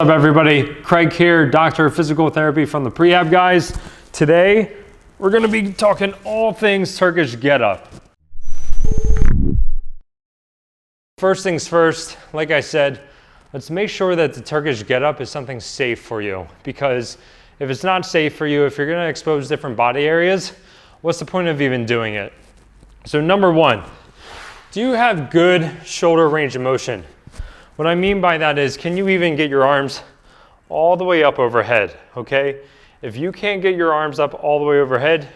What's up everybody, Craig here, Doctor of Physical Therapy from the Prehab Guys. Today, we're gonna be talking all things Turkish get-up. First things first, like I said, let's make sure that the Turkish get-up is something safe for you, because if it's not safe for you, if you're gonna expose different body areas, what's the point of even doing it? So number one, do you have good shoulder range of motion? What I mean by that is, can you even get your arms all the way up overhead, okay? If you can't get your arms up all the way overhead,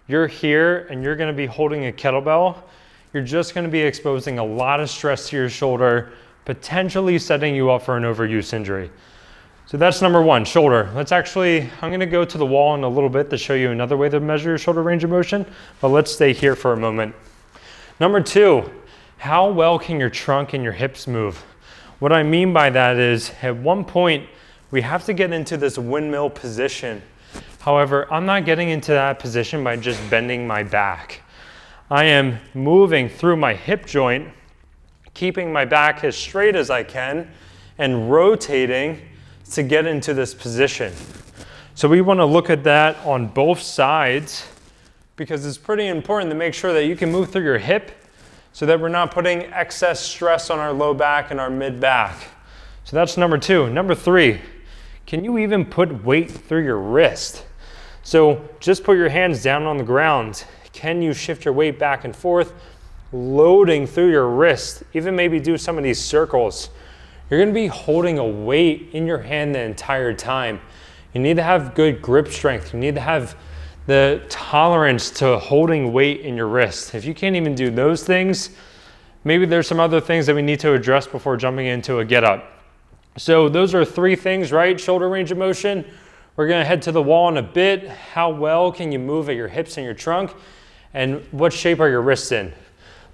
you're here and you're gonna be holding a kettlebell, you're just gonna be exposing a lot of stress to your shoulder, potentially setting you up for an overuse injury. So that's number one, shoulder. I'm gonna go to the wall in a little bit to show you another way to measure your shoulder range of motion, but let's stay here for a moment. Number two, how well can your trunk and your hips move? What I mean by that is, at one point, we have to get into this windmill position. However, I'm not getting into that position by just bending my back. I am moving through my hip joint, keeping my back as straight as I can, and rotating to get into this position. So we want to look at that on both sides, because it's pretty important to make sure that you can move through your hip so that we're not putting excess stress on our low back and our mid back. So that's number two. Number three, can you even put weight through your wrist? So just put your hands down on the ground. Can you shift your weight back and forth, loading through your wrist? Even maybe do some of these circles. You're gonna be holding a weight in your hand the entire time. You need to have good grip strength. You need to have the tolerance to holding weight in your wrist. If you can't even do those things, maybe there's some other things that we need to address before jumping into a get up. So those are three things, right? Shoulder range of motion. We're gonna head to the wall in a bit. How well can you move at your hips and your trunk? And what shape are your wrists in?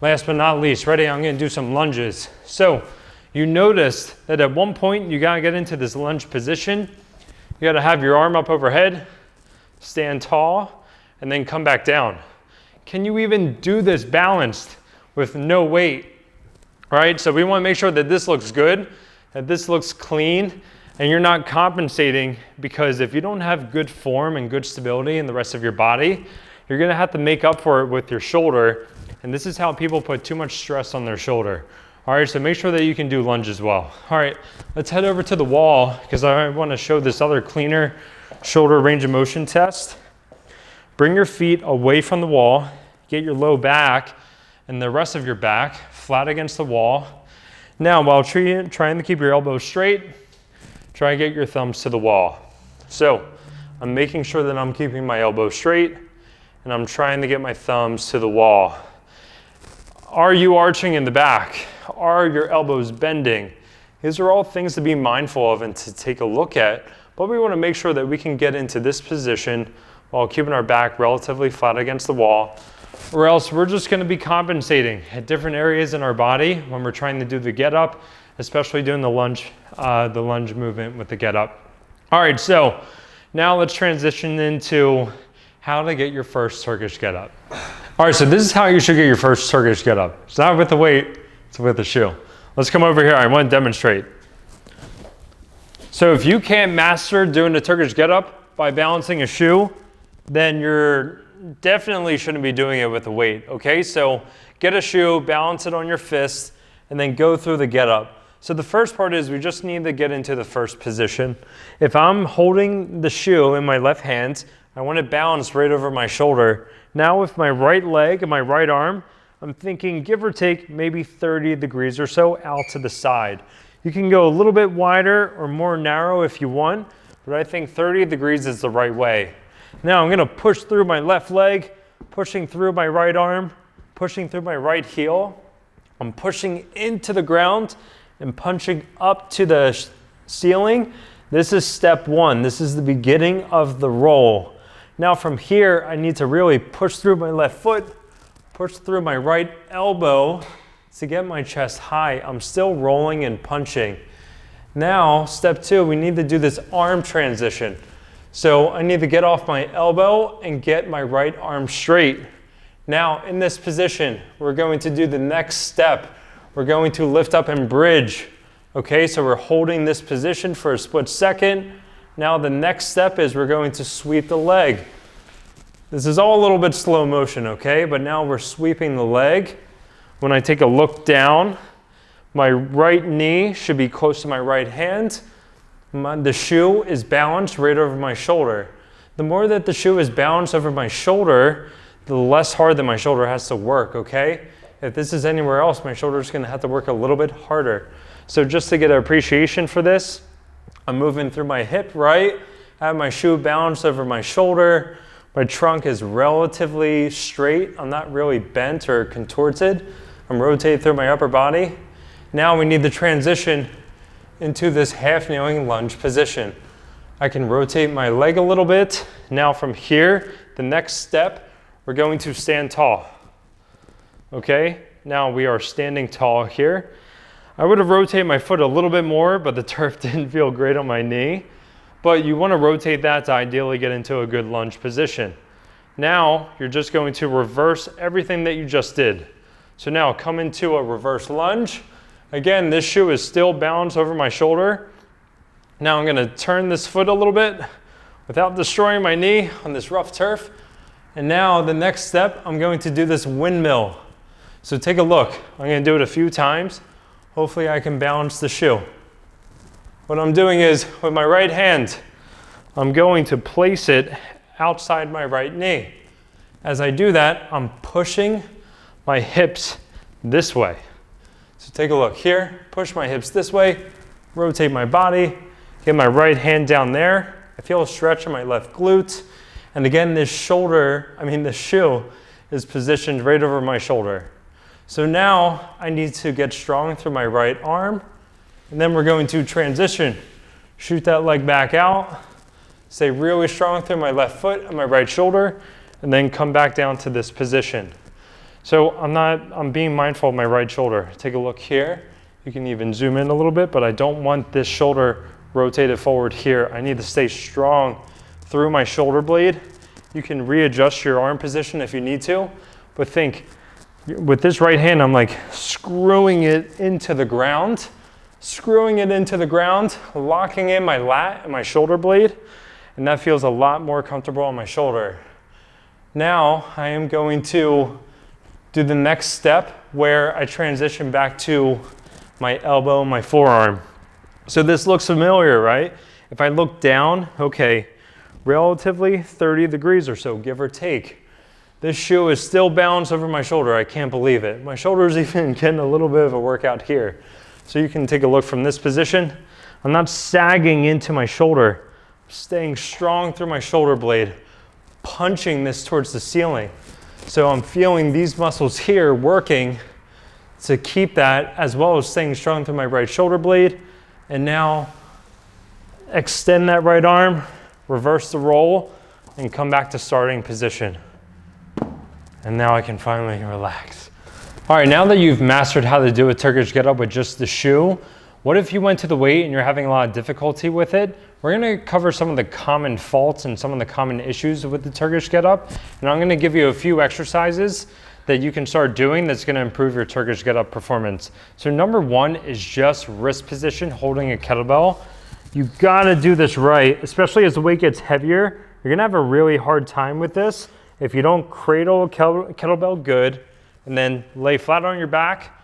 Last but not least, ready? I'm gonna do some lunges. So you noticed that at one point you gotta get into this lunge position. You gotta have your arm up overhead, stand tall, and then come back down. Can you even do this balanced with no weight? All right, so we wanna make sure that this looks good, that this looks clean, and you're not compensating, because if you don't have good form and good stability in the rest of your body, you're gonna have to make up for it with your shoulder, and this is how people put too much stress on their shoulder. All right, so make sure that you can do lunge as well. All right, let's head over to the wall, because I wanna show this other cleaner shoulder range of motion test. Bring your feet away from the wall, get your low back and the rest of your back flat against the wall. Now, while trying to keep your elbows straight, try and get your thumbs to the wall. So I'm making sure that I'm keeping my elbows straight and I'm trying to get my thumbs to the wall. Are you arching in the back? Are your elbows bending? These are all things to be mindful of and to take a look at. But we want to make sure that we can get into this position while keeping our back relatively flat against the wall, or else we're just going to be compensating at different areas in our body when we're trying to do the get up, especially doing the lunge movement with the get up. All right, so now let's transition into how to get your first Turkish get up. All right, so this is how you should get your first Turkish get up. It's not with the weight, it's with the shoe. Let's come over here. I want to demonstrate. So if you can't master doing the Turkish get-up by balancing a shoe, then you're definitely shouldn't be doing it with a weight, okay? So get a shoe, balance it on your fist, and then go through the get-up. So the first part is we just need to get into the first position. If I'm holding the shoe in my left hand, I want it balanced right over my shoulder. Now with my right leg and my right arm, I'm thinking give or take maybe 30 degrees or so out to the side. You can go a little bit wider or more narrow if you want, but I think 30 degrees is the right way. Now I'm gonna push through my left leg, pushing through my right arm, pushing through my right heel. I'm pushing into the ground and punching up to the ceiling. This is step one. This is the beginning of the roll. Now from here, I need to really push through my left foot, push through my right elbow, to get my chest high. I'm still rolling and punching. Now, step two, we need to do this arm transition. So I need to get off my elbow and get my right arm straight. Now, in this position, we're going to do the next step. We're going to lift up and bridge Okay, so we're holding this position for a split second. Now the next step is we're going to sweep the leg. This is all a little bit slow motion, okay? But now we're sweeping the leg. When I take a look down, my right knee should be close to my right hand. The shoe is balanced right over my shoulder. The more that the shoe is balanced over my shoulder, the less hard that my shoulder has to work, okay? If this is anywhere else, my shoulder is gonna have to work a little bit harder. So just to get an appreciation for this, I'm moving through my hip, right? I have my shoe balanced over my shoulder. My trunk is relatively straight. I'm not really bent or contorted. I'm rotating through my upper body. Now we need to transition into this half kneeling lunge position. I can rotate my leg a little bit. Now from here, the next step, we're going to stand tall. Okay, now we are standing tall here. I would have rotated my foot a little bit more, but the turf didn't feel great on my knee. But you want to rotate that to ideally get into a good lunge position. Now you're just going to reverse everything that you just did. So now come into a reverse lunge. Again, this shoe is still balanced over my shoulder. Now I'm going to turn this foot a little bit without destroying my knee on this rough turf. And now the next step, I'm going to do this windmill. So take a look. I'm going to do it a few times. Hopefully I can balance the shoe. What I'm doing is with my right hand, I'm going to place it outside my right knee. As I do that, I'm pushing my hips this way. So take a look here, push my hips this way, rotate my body, get my right hand down there. I feel a stretch in my left glute. And again, this shoe is positioned right over my shoulder. So now I need to get strong through my right arm, and then we're going to transition. Shoot that leg back out, stay really strong through my left foot and my right shoulder, and then come back down to this position. So I'm being mindful of my right shoulder. Take a look here. You can even zoom in a little bit, but I don't want this shoulder rotated forward here. I need to stay strong through my shoulder blade. You can readjust your arm position if you need to, but think, with this right hand, I'm like screwing it into the ground, locking in my lat and my shoulder blade, and that feels a lot more comfortable on my shoulder. Now I am going to do the next step where I transition back to my elbow and my forearm. So this looks familiar, right? If I look down, okay, relatively 30 degrees or so, give or take. This shoe is still balanced over my shoulder. I can't believe it. My shoulder's even getting a little bit of a workout here. So you can take a look from this position. I'm not sagging into my shoulder. I'm staying strong through my shoulder blade, punching this towards the ceiling. So I'm feeling these muscles here working to keep that, as well as staying strong through my right shoulder blade. And now extend that right arm, reverse the roll, and come back to starting position. And now I can finally relax. All right, now that you've mastered how to do a Turkish get up with just the shoe, what if you went to the weight and you're having a lot of difficulty with it? We're gonna cover some of the common faults and some of the common issues with the Turkish get up. And I'm gonna give you a few exercises that you can start doing that's gonna improve your Turkish get up performance. So number one is just wrist position, holding a kettlebell. You gotta do this right, especially as the weight gets heavier. You're gonna have a really hard time with this if you don't cradle a kettlebell good and then lay flat on your back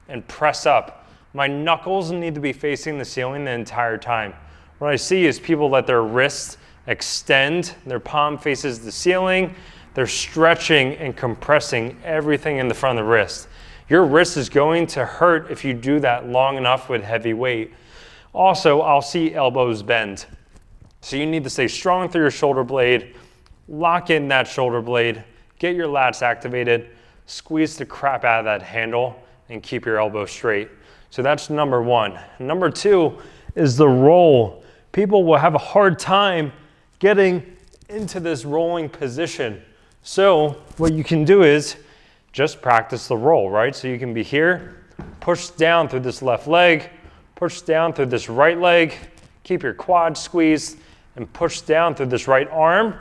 and press up. My knuckles need to be facing the ceiling the entire time. What I see is people let their wrists extend, their palm faces the ceiling, they're stretching and compressing everything in the front of the wrist. Your wrist is going to hurt if you do that long enough with heavy weight. Also, I'll see elbows bend. So you need to stay strong through your shoulder blade, lock in that shoulder blade, get your lats activated, squeeze the crap out of that handle, and keep your elbow straight. So that's number one. Number two is the roll. People will have a hard time getting into this rolling position. So what you can do is just practice the roll, right? So you can be here, push down through this left leg, push down through this right leg, keep your quads squeezed, and push down through this right arm,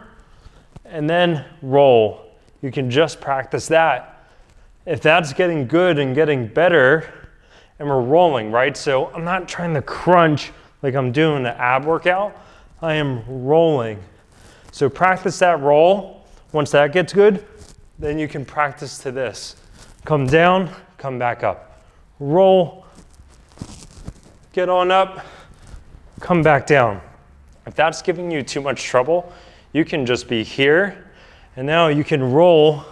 and then roll. You can just practice that. If that's getting good and getting better, and we're rolling, right? So I'm not trying to crunch like I'm doing an ab workout. I am rolling. So practice that roll. Once that gets good, then you can practice to this. Come down, come back up. Roll, get on up, come back down. If that's giving you too much trouble, you can just be here, and now you can roll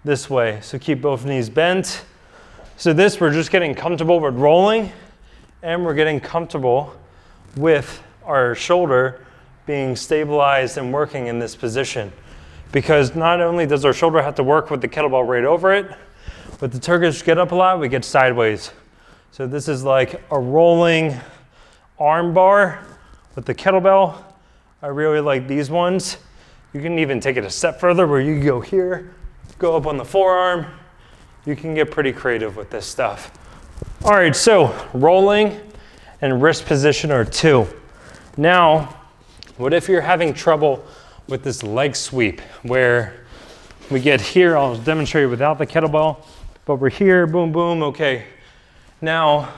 this way. So keep both knees bent. So this, we're just getting comfortable with rolling, and we're getting comfortable with our shoulder being stabilized and working in this position. Because not only does our shoulder have to work with the kettlebell right over it, with the Turkish get up a lot, we get sideways. So this is like a rolling arm bar with the kettlebell. I really like these ones. You can even take it a step further where you go here, go up on the forearm. You can get pretty creative with this stuff. All right, so rolling and wrist position are 2. Now, what if you're having trouble with this leg sweep where we get here? I'll demonstrate it without the kettlebell, but we're here, boom, boom, okay. Now,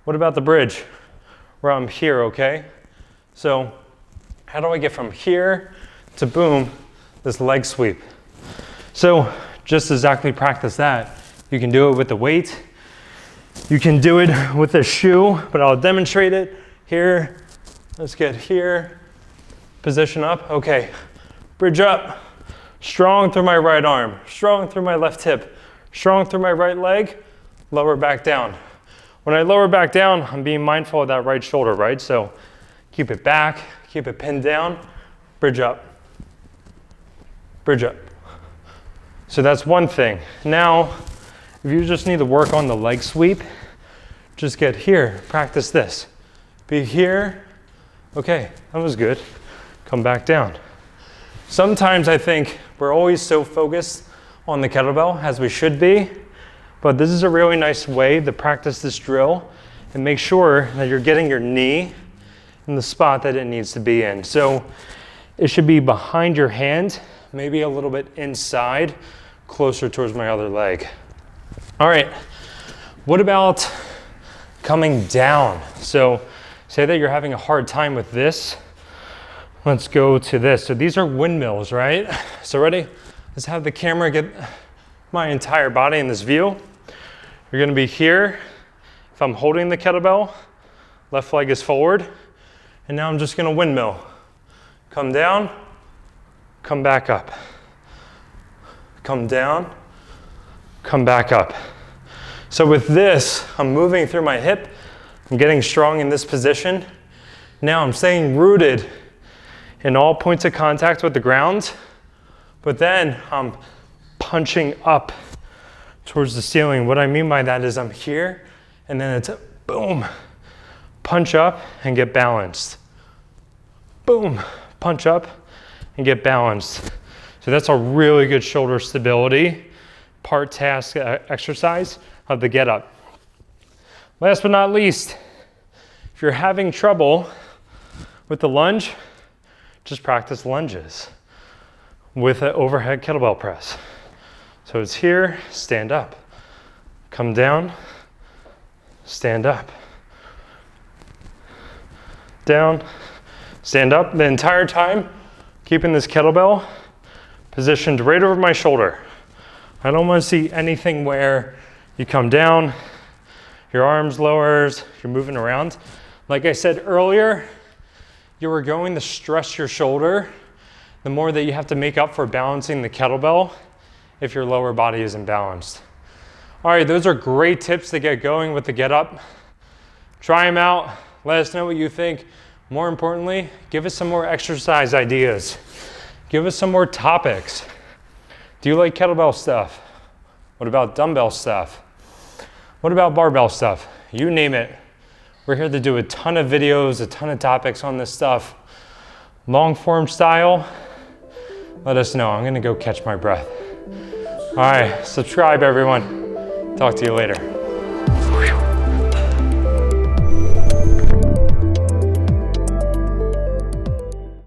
what about the bridge where I'm here, okay? So how do I get from here to boom, this leg sweep? So just exactly practice that. You can do it with the weight. You can do it with a shoe, but I'll demonstrate it here. Let's get here, position up, okay. Bridge up, strong through my right arm, strong through my left hip, strong through my right leg, lower back down. When I lower back down, I'm being mindful of that right shoulder, right? So keep it back, keep it pinned down, bridge up, bridge up. So that's one thing. Now, if you just need to work on the leg sweep, just get here, practice this. Be here, okay, that was good. Come back down. Sometimes I think we're always so focused on the kettlebell, as we should be, but this is a really nice way to practice this drill and make sure that you're getting your knee in the spot that it needs to be in. So it should be behind your hand, maybe a little bit inside, closer towards my other leg. All right, what about coming down? So say that you're having a hard time with this. Let's go to this. So these are windmills, right? So ready? Let's have the camera get my entire body in this view. You're gonna be here. If I'm holding the kettlebell, left leg is forward. And now I'm just gonna windmill. Come down, come back up. Come down, come back up. So with this, I'm moving through my hip. I'm getting strong in this position. Now I'm staying rooted in all points of contact with the ground, but then I'm punching up towards the ceiling. What I mean by that is I'm here, and then it's a boom, punch up and get balanced. Boom, punch up and get balanced. So that's a really good shoulder stability, part task exercise of the get up. Last but not least, if you're having trouble with the lunge, just practice lunges with an overhead kettlebell press. So it's here, stand up, come down, stand up, down, stand up. The entire time, keeping this kettlebell positioned right over my shoulder. I don't want to see anything where you come down, your arms lowers, you're moving around. Like I said earlier, you are going to stress your shoulder the more that you have to make up for balancing the kettlebell if your lower body isn't balanced. All right, those are great tips to get going with the get up. Try them out, let us know what you think. More importantly, give us some more exercise ideas. Give us some more topics. Do you like kettlebell stuff? What about dumbbell stuff? What about barbell stuff? You name it. We're here to do a ton of videos, a ton of topics on this stuff. Long form style, let us know. I'm gonna go catch my breath. All right, subscribe everyone. Talk to you later.